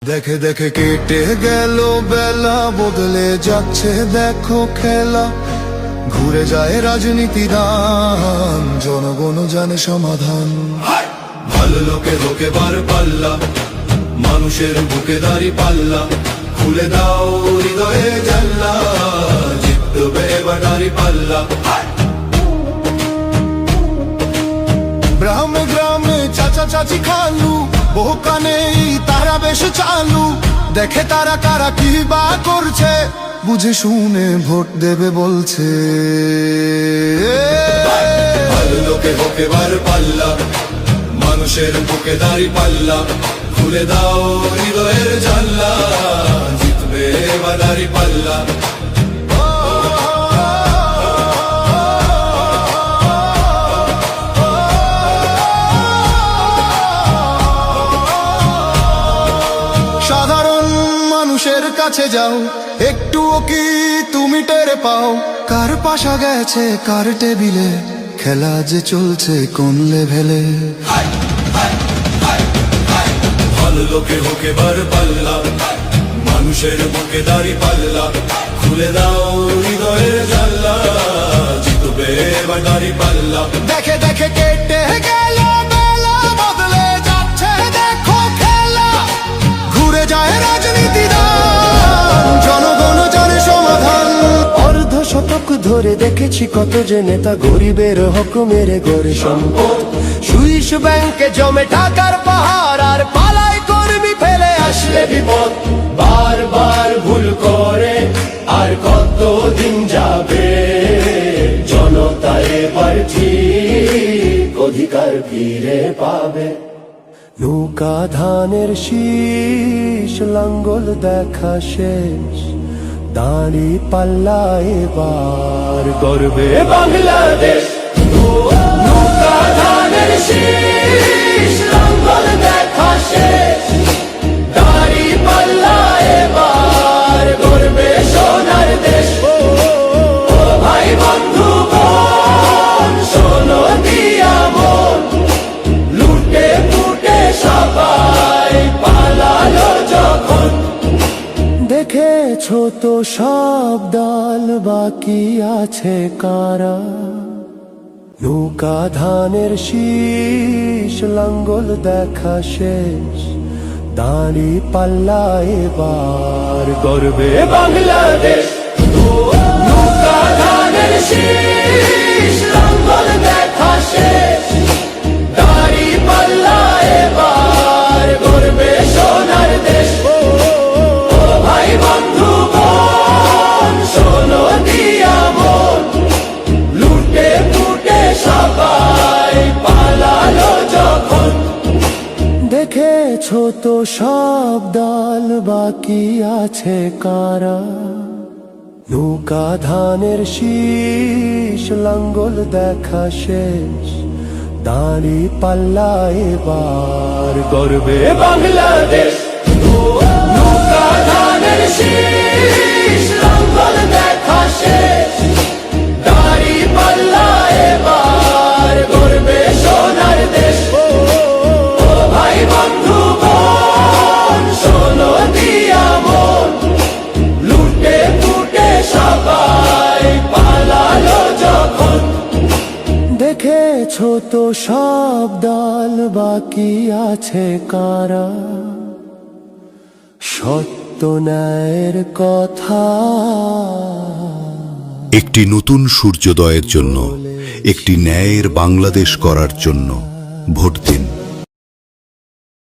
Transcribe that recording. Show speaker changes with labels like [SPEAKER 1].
[SPEAKER 1] দেখে দেখে কেটে গেল বেলা, বদলে যাচ্ছে দেখো খেলা। ঘুরে যায় রাজনীতি দান, জনগণ জানে সমাধান। ভালো লোকে লোকে বার পাল্লা, মানুষের বুকে দাঁড়ি পাল্লা। খুলে দাও হৃদয়ে জানলা, জিতবে এবার দাঁড়ি পাল্লা। গ্রামে গ্রামে চাচা চাচি খালু, বহু কানে তারা বেশ চালু। দেখে তারা কারা কি বা করছে, বুঝে শুনে ভোট দেবে বলছে। ভালো লোকে হোকে বার পাল্লা, মানুষের বুকে দাঁড়ি পাল্লা। খুলে দাও হৃদয়ের জানলা, জিতবে এবার দাঁড়ি পাল্লা। সাধারণ মানুষের কাছে যাও, একটুও কি তুমি টের পাও? কার পাশা গেছে কার টেবিলে, খেলা যে চলছে কোন লেভেলে। ভালো লোকে হোকে বার পাল্লা, মানুষের বুকে দাঁড়ি পাল্লা। খুলে দাও হৃদয়ের জানলা, জিতবে এবার দাঁড়ি পাল্লা। দেখে দেখে কেটে গেল বেলা, বদলে যাচ্ছে দেখো খেলা। ঘুরে যায় রাজনীতি দান, জনগণ জানে সমাধান।
[SPEAKER 2] অর্ধ শতক ধরে দেখেছি কত যে নেতা গরিবের হক মেরে গড়ে সম্পদ। সুইস ব্যাংকে জমে টাকার পাহাড়, আর পালায় কর্মী ফেলে আসলে বিপদ। বারবার ভুল করে আর কতদিন যাবে, জনতা এবার ঠিক অধিকার ফিরে পাবে। নৌকা ধানের শীষ, লাঙ্গল দেখা শেষ, দাঁড়ি পাল্লা এবার গর্বে বাংলাদেশ। নৌকা ধানের শীষ, লাঙ্গল দেখা শেষ, দাঁড়ি পাল্লা এবার গর্বে সোনার দেশ। ও ভাই বন্ধু বোন, শোনো দিয়া মন, লুটে পুটে সবাই পালালো যখন। দেখেছো তো সব দল, বাকি আছে কারা? নৌকা ধানের শীষ, লাঙ্গল দেখা শেষ, দাঁড়ি পাল্লা এবার গর্বে বাংলাদেশ। নৌকা ধানের শীষ, লাঙ্গল দেখা শেষ, দাঁড়ি পাল্লা এবার গর্বে সোনার দেশ। ভাই বন্ধু বোন, শোনো দিয়া মন, লুটে পুটে সবাই পালালো যখন। দেখেছো তো সব দল, বাকি আছে কারা? নৌকা ধানের শীষ, লাঙ্গল দেখা শেষ, দাঁড়ি পাল্লা এবার গর্বে বাংলাদেশ। নৌকা ধানের শীষ, লাঙ্গল দেখা শেষ, দাঁড়ি পাল্লা এবার গর্বে সোনার দেশ। ভাই বন্ধু বোন, শোনো দিয়া মন, লুটে পুটে সবাই পালালো যখন। দেখেছো তো সব দল, বাকি আছে কারা? সত্য ন্যায়ের কথা।
[SPEAKER 3] একটি নতুন সূর্যোদয়ের জন্য, একটি ন্যায়ের বাংলাদেশ করার জন্য ভোট দিন।